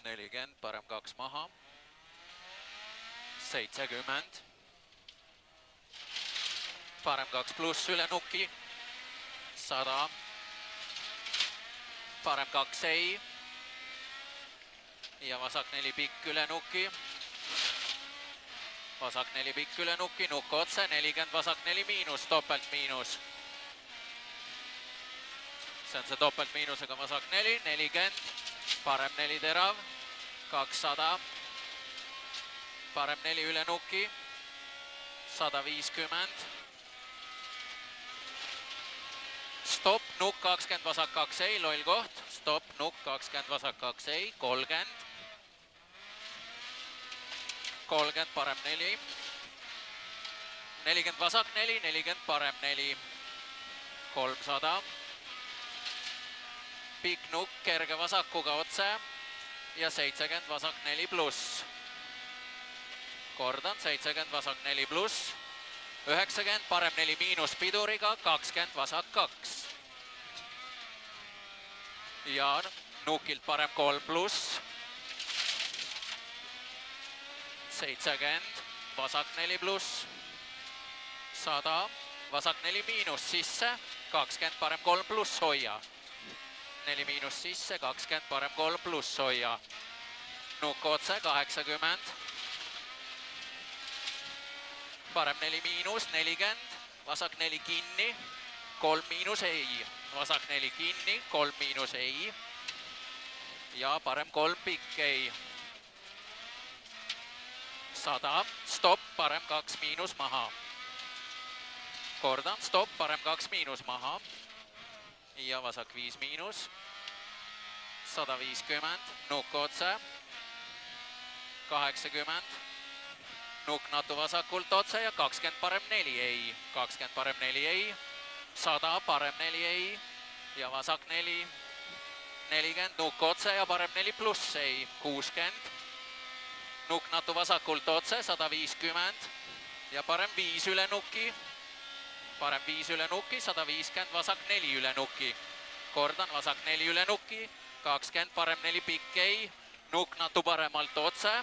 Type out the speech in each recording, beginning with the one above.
40, parem 2 maha. 70. Parem 2 pluss üle nuki. 100. Parem 2 ei. Ja vasak 4 pikk üle nuki. Vasak 4 pikk üle nuki, nukk otse, 40, vasak 4 miinus, topelt miinus. See on see topelt miinusega vasak 4, 40, parem 4 terav, 200, parem 4 üle nuki, 150, stopp, nukk 20, vasak 2 ei, loll koht, stopp, nukk 20, vasak 2 ei, 30, 30, parem 4, 40 vasak 4, 40 parem 4, 300, pikk nukk, kerge vasakuga otse ja 70 vasak 4 pluss. Kordan, 70 vasak 4 pluss, 90 parem 4 miinus piduriga, 20 vasak 2. Ja nukilt parem 3 pluss, 70, vasak 4 pluss, 100, vasak 4 miinus sisse, 20 parem 3 pluss hoia. 4 miinus sisse, 20 parem 3 pluss hoia. Nukk otse, 80. Parem 4 miinus, 40, vasak 4 kinni, 3 miinus ei. Vasak 4 kinni, 3 miinus ei. Ja parem 3 pikk ei. 100, stopp, parem 2 miinus maha. Kordan, stopp, parem 2 miinus maha. Ja vasak 5 miinus. 150, nukk otse. 80. Nukk natu vasakult otse ja 20 parem 4 ei. 20 parem 4 ei. 100 parem 4 ei. Ja vasak 4. 40, nukk otse ja parem 4 pluss ei. 60. Nukk natu vasakult otse, 150 ja parem 5 üle nuki. Parem 5 üle nuki, 150, vasak 4 üle nuki. Kordan, vasak 4 üle nuki, 20, parem 4 pikk ei. Nukk natu paremalt otse,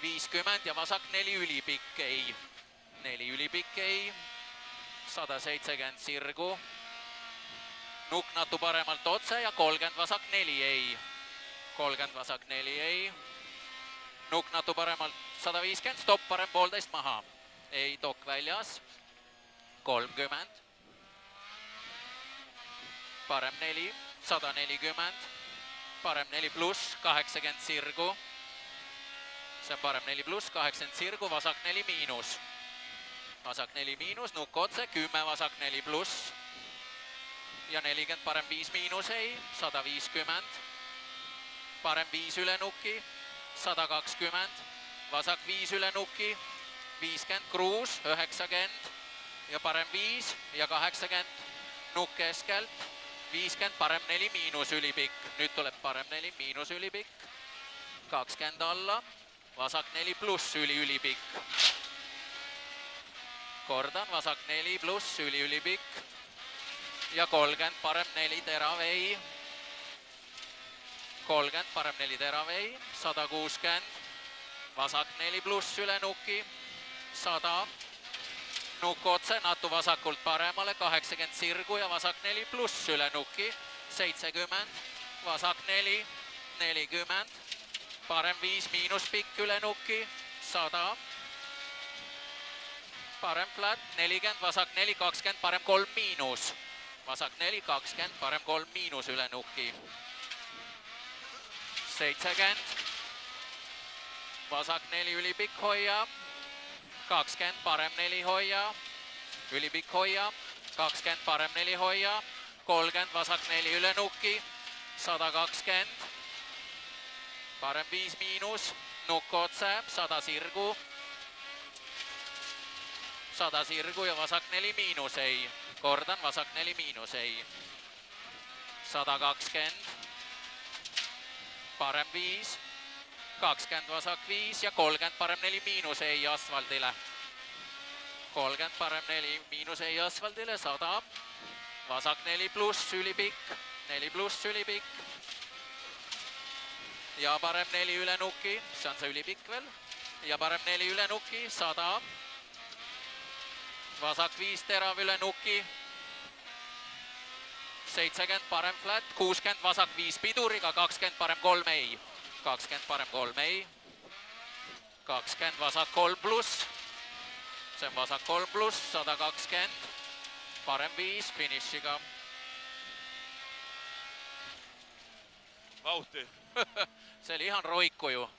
50 ja vasak 4 ülipikk ei. 4 ülipikk ei, 170 sirgu. Nukk natu paremalt otse ja 30 vasak 4 ei. 30 vasak 4 ei. Nukk natu paremalt 150, stopp, parem 1,5 maha. Ei, tokk väljas. 30. Parem 4, 140. Parem 4 pluss, 80 sirgu. See on parem 4 pluss, 80 sirgu, vasak 4 miinus. Vasak 4 miinus, nukk otse, 10 vasak 4 pluss. Ja 40, parem 5 miinus ei, 150. Parem 5 üle nuki. 120, vasak 5 üle nuki, 50, kruus, 90 ja parem 5 ja 80, nukk keskelt, 50, parem 4 miinus ülipikk, nüüd tuleb parem 4 miinus ülipikk, 20 alla, vasak 4 pluss ülipikk. Kordan, vasak 4 pluss ülipikk ja 30, parem 4 terav ei. 30, parem 4 terav ei, 160, vasak 4 pluss üle nuki, 100, nukk otse, natu vasakult paremale, 80 sirgu ja vasak 4 pluss üle nuki, 70, vasak 4, 40, parem 5 miinus pikk üle nuki, 100, parem flat, 40, vasak 4, 20, parem 3 miinus, vasak 4, 20, parem 3 miinus üle nuki. 70, vasak 4 ülipikk hoia, 20 parem 4 hoia, ülipikk hoia, 20 parem 4 hoia, 30 vasak 4 üle nuki, 120, parem 5 miinus, nukk otse, 100 sirgu. 100 sirgu ja vasak 4 miinus ei. Kordan, vasak 4 miinus ei. 120. Parem 5. 20 vasak 5 ja 30 parem 4 miinus ei asfaldile. 30 parem 4 miinus ei asfaldile. 100. Vasak 4 pluss ülipikk. 4 pluss ülipikk. ja parem 4 üle nuki, see on see ülipikk veel. Ja parem 4 üle nuki, 100. Vasak 5 terav üle nuki. 70 parem flat, 60 vasak 5 piduriga, 20 parem 3 ei. 20 parem 3 ei. 20 vasak 3 pluss. See on vasak 3 pluss, 120. Parem 5 finišiga. Vauhti. See oli ihan roiku ju.